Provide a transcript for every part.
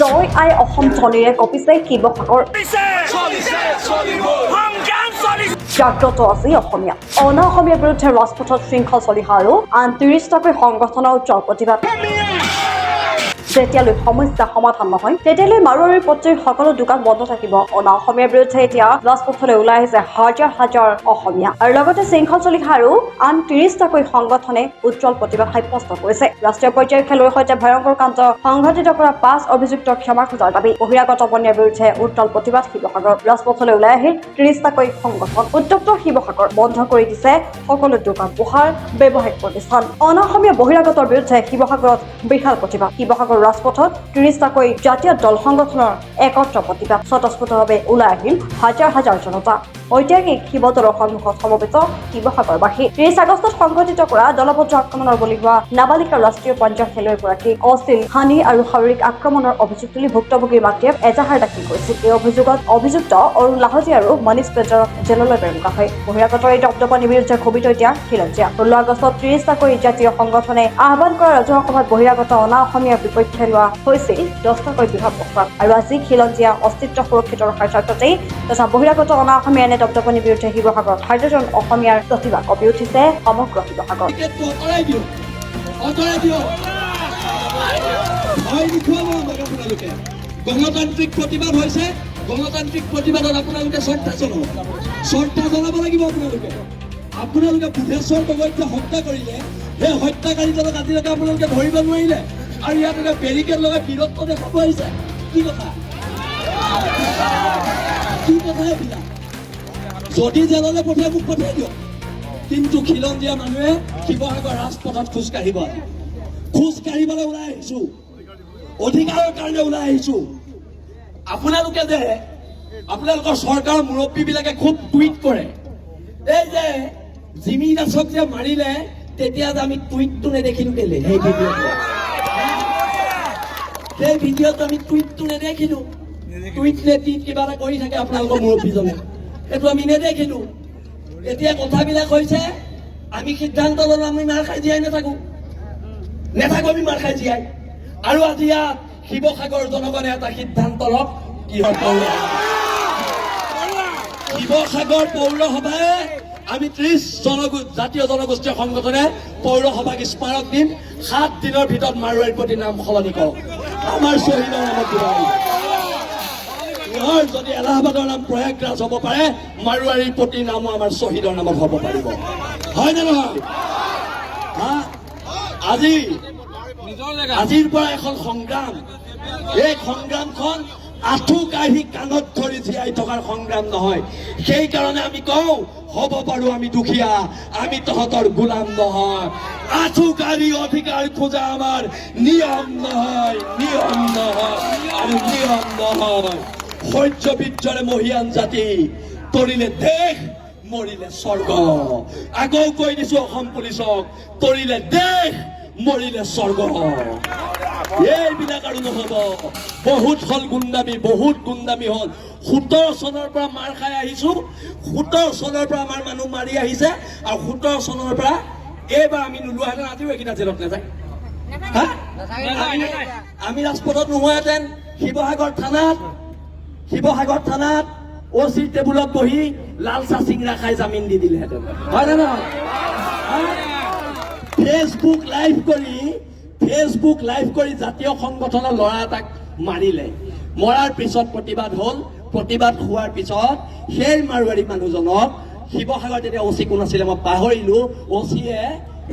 জয় আই অসম ধ্বনিৰে কঁপিছে শিৱসাগৰ জাগ্ৰত আছে অসমীয়া অনা অসমীয়াৰ বিৰুদ্ধে ৰাজপথত শৃংখল চলিহা আৰু আন ৩০টাকৈ সংগঠনৰ উজ্জ্বল প্ৰতিবাদ যেতিয়ালৈ সমস্যা সমাধান নহয় তেতিয়ালৈ মাৰোৱাৰীৰ পত্ৰীৰ সকলো দোকান বন্ধ থাকিব অনা অসমীয়াৰ বিৰুদ্ধে এতিয়া ৰাজপথলৈ ওলাই আহিছে হাজাৰ হাজাৰ অসমীয়া আৰু লগতে শৃংখল চলিহা আৰু আন ৩০টাকৈ সংগঠনে উজ্জ্বল প্ৰতিবাদ সাব্যস্ত কৰিছে ৰাষ্ট্ৰীয় পৰ্যায়ৰ খেলুৱৈৰ সৈতে ভয়ংকৰ কাণ্ড সংঘটিত কৰা ৫ অভিযুক্তৰ ক্ষমা খোজাৰ দাবী বহিৰাগত পণ্যৰ বিৰুদ্ধে উজ্জ্বল প্ৰতিবাদ শিৱসাগৰ ৰাজপথলৈ ওলাই আহিল ৩০টাকৈ সংগঠন উত্তপ্ত শিৱসাগৰ বন্ধ কৰি দিছে সকলো দোকান পোহাৰ ব্যৱসায়িক প্ৰতিষ্ঠান অনা অসমীয়া বহিৰাগতৰ বিৰুদ্ধে শিৱসাগৰত বিশাল প্ৰতিবাদ শিৱসাগৰ ৰাজপথত ৩০টাকৈ জাতীয় দল সংগঠনৰ একত্ৰ প্ৰতিবাদ স্বতঃস্ফূৰ্তভাৱে ওলাই আহিল হাজাৰ হাজাৰ জনতা ঐতিহাসিক শিৱদৌলৰ সন্মুখত সমবেত শিৱসাগৰবাসী ৩০ আগষ্টত সংঘটিত কৰা দলবদ্ধ আক্ৰমণৰ বলি হোৱা নাবালিকা ৰাষ্ট্ৰীয় পৰ্যায়ৰ খেলুৱৈগৰাকীক অশ্লীল হানি আৰু শাৰীৰিক আক্ৰমণৰ অভিযোগ তুলি ভুক্তভোগীৰ মাতৃয়ে এজাহাৰ দাখিল কৰিছিল এই অভিযোগত অভিযুক্ত অৰুণ লাহতি আৰু মনীষ পেজাৰক জেললৈ প্ৰেৰণ কৰা হয় বহিৰাগতৰ এই দপদপানিৰ বিৰুদ্ধে ক্ষোভিত এতিয়া খিলঞ্জীয়া ১৬ আগষ্টত ৩০টাকৈ জাতীয় সংগঠনে আহ্বান কৰা ৰাজহুৱা সভাত বহিৰাগত অনা অসমীয়াৰ বিপক্ষে লোৱা হৈছিল ১০টাকৈ বৃহৎ প্ৰস্তাৱ আৰু আজি খিলঞ্জীয়া অস্তিত্ব সুৰক্ষিত ৰখাৰ স্বাৰ্থতেই তথা বহিৰাগত অনা অসমীয়া দপদপনিৰ বিৰুদ্ধে শিৱসাগৰত হাজাৰজন অসমীয়াৰ প্ৰতিবাদ কঁপি উঠিছে সমগ্ৰ শিৱসাগৰ গণতান্ত্ৰিক প্ৰতিবাদ হৈছে গণতান্ত্ৰিক প্ৰতিবাদত আপোনালোকে শ্ৰদ্ধা জনাব লাগিব আপোনালোকে বুধেশ্বৰ গগৈক যে হত্যা কৰিলে সেই হত্যাকাৰীজনক আজিলৈকে আপোনালোকে ধৰিব নোৱাৰিলে আৰু ইয়াত বেৰিকেড লগাই বীৰত্ব দেখাব আহিছে কি কথা এইবিলাক যদি জেললৈ পঠিয়াই মোক পঠিয়াই দিয়ক কিন্তু খিলঞ্জীয়া মানুহে শিৱসাগৰ ৰাজপথত খোজকাঢ়িবলৈ ওলাই আহিছো অধিকাৰৰ কাৰণে ওলাই আহিছো আপোনালোকে যে আপোনালোকৰ চৰকাৰৰ মুৰব্বীবিলাকে খুব টুইট কৰে এই যে জিমি দাসক যে মাৰিলে তেতিয়া যে আমি টুইটটো নেদেখিলো কেলে সেই ভিডিঅ'ত আমি টুইটটো নেদেখিলো টুইট নেটিত কিবা এটা কৰি থাকে আপোনালোকৰ মুৰব্বীজনে এইটো আমি নেদেখিলো এতিয়া কথাবিলাক হৈছে আমি সিদ্ধান্ত ল'লো আমি মাৰ খাই জীয়াই নাথাকো আমি মাৰ খাই জীয়াই আৰু আজি ইয়াত শিৱসাগৰ জনগণে এটা সিদ্ধান্ত লওক কি হয় শিৱসাগৰ পৌৰসভাই আমি ৩০ জাতীয় জনগোষ্ঠীয় সংগঠনে পৌৰসভাক স্মাৰক দিম ৭ দিনৰ ভিতৰত মাৰোৱাৰীৰ প্ৰতি নাম সলনি কৰক আমাৰ শ্বহীদৰ নামত যদি এলাহাবাদৰ নাম প্ৰয়াগৰাজ হ'ব পাৰে মাৰোৱাৰীৰ প্ৰতি নামো আমাৰ শ্বহীদৰ নামত হ'ব পাৰিব হয় নে নহয় আজিৰ পৰা এখন সংগ্ৰাম এই সংগ্ৰামখন আঁঠু কাঢ়ি কাণত ধৰি জীয়াই থকাৰ সংগ্ৰাম নহয় সেইকাৰণে আমি কওঁ হ'ব পাৰো আমি দুখীয়া আমি তহঁতৰ গোলাম নহয় আঁঠু কাঢ়ি অধিকাৰ খোজা আমাৰ নিয়ম নহয় সহ্য বীৰ্যৰে মহিয়ান জাতি তৰিলে দেশ মৰিলে স্বৰ্গ আকৌ কৈ দিছো অসম পুলিচক তৰিলে দেশ মৰিলে স্বৰ্গ এইবিলাক আৰু নহব বহুত হল গুণ্ডামি হল 17 চনৰ পৰা মাৰ খাই আহিছো 17 চনৰ পৰা আমাৰ মানুহ মাৰি আহিছে আৰু 17 চনৰ পৰা এইবাৰ আমি নোলোৱাহেঁতেন আজিও এইকেইটা জেলত নাযায় আমি ৰাজপথত নোহোৱাহেঁতেন শিৱসাগৰ থানাত অচি টেবুলত বহি লাল চাহ চিংৰা খাই জামিন দি দিলেহেঁতেন হয় নে নহয় ফেচবুক লাইভ কৰি জাতীয় সংগঠনৰ ল'ৰা এটাক মাৰিলে মৰাৰ পিছত প্ৰতিবাদ হ'ল প্ৰতিবাদ হোৱাৰ পিছত সেই মাৰোৱাৰী মানুহজনক শিৱসাগৰ যেতিয়া অচি কোন আছিলে মই পাহৰিলো অচিয়ে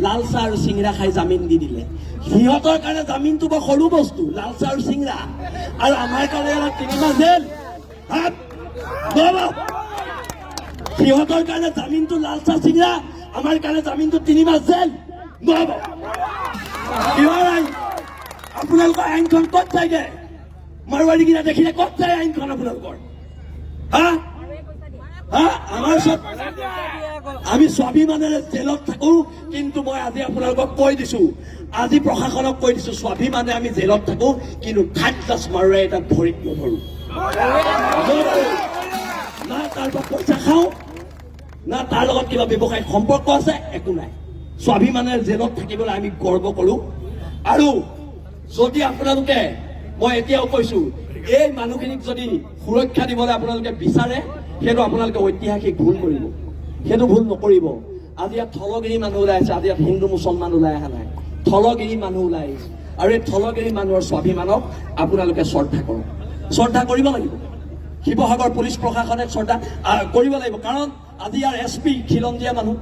লাল চাহ আৰু চিংৰা খাই জামিন দি দিলে সিহঁতৰ কাৰণে জামিনটো বৰ সৰু বস্তু লাল চাহ আৰু চিংৰা আৰু আমাৰ কাৰণে 3 মাহ জেল সিহঁতৰ কাৰণে জামিনটো লাল চাহ চিংৰা আমাৰ কাৰণে জামিনটো 3 মাহ জেল আপোনালোকৰ আইনখন ক'ত যায়গে মাৰোৱাৰীকেইটা দেখিলে ক'ত যায় আইনখন আপোনালোকৰ আমি স্বাভিমানেৰে জেলত থাকো কিন্তু মই আজি আপোনালোকক কৈ দিছো আজি প্ৰশাসনক কৈ দিছো স্বাভিমানে আমি জেলত থাকো কিন্তু থাৰ্ড ক্লাছ মাৰোৱাৰী এটা ভৰিত নধৰো না তাৰ পৰা পইচা খাওঁ না তাৰ লগত কিবা ব্যৱসায়িক সম্পৰ্ক আছে একো নাই স্বাভিমানেৰে জেলত থাকিবলৈ আমি গৰ্ব কৰো আৰু যদি আপোনালোকে মই এতিয়াও কৈছো এই মানুহখিনিক যদি সুৰক্ষা দিবলৈ আপোনালোকে বিচাৰে সেইটো আপোনালোকে ঐতিহাসিক ভুল কৰিব, সেইটো ভুল নকৰিব। আজি ইয়াত থলগিৰি মানুহ ওলাই আছে, আজি ইয়াত হিন্দু মুছলমান ওলাই অহা নাই, থলগিৰি মানুহ ওলাই আহিছে। আৰু এই থলগিৰি মানুহৰ স্বাভিমানক আপোনালোকে শ্ৰদ্ধা কৰক, শ্ৰদ্ধা কৰিব লাগিব। শিৱসাগৰ পুলিচ প্ৰশাসনে শ্ৰদ্ধা কৰিব লাগিব, কাৰণ আজি ইয়াৰ SP খিলঞ্জীয়া মানুহ,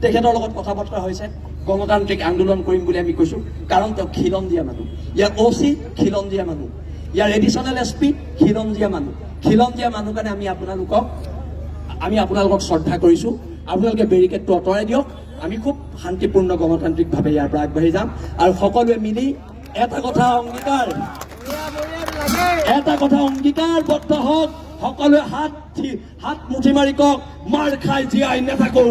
তেখেতৰ লগত কথা বতৰা হৈছে, গণতান্ত্ৰিক আন্দোলন কৰিম বুলি আমি কৈছো, কাৰণ তেওঁ খিলঞ্জীয়া মানুহ। ইয়াৰ OC খিলঞ্জীয়া মানুহ, ইয়াৰ এডিশ্যনেল SP খিলঞ্জীয়া মানুহ। খিলঞ্জীয়া মানুহ কাৰণে আমি আপোনালোকক শ্ৰদ্ধা কৰিছো। আপোনালোকে বেৰিকেডটো আঁতৰাই দিয়ক, আমি খুব শান্তিপূৰ্ণ গণতান্ত্ৰিকভাৱে ইয়াৰ পৰা আগবাঢ়ি যাম। আৰু সকলোৱে মিলি এটা কথা অংগীকাৰবদ্ধ হওক, সকলোৱে হাত মুঠি মাৰি কওক, মাৰ খাই জীয়াই নাথাকো।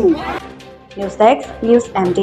News desk, news MD।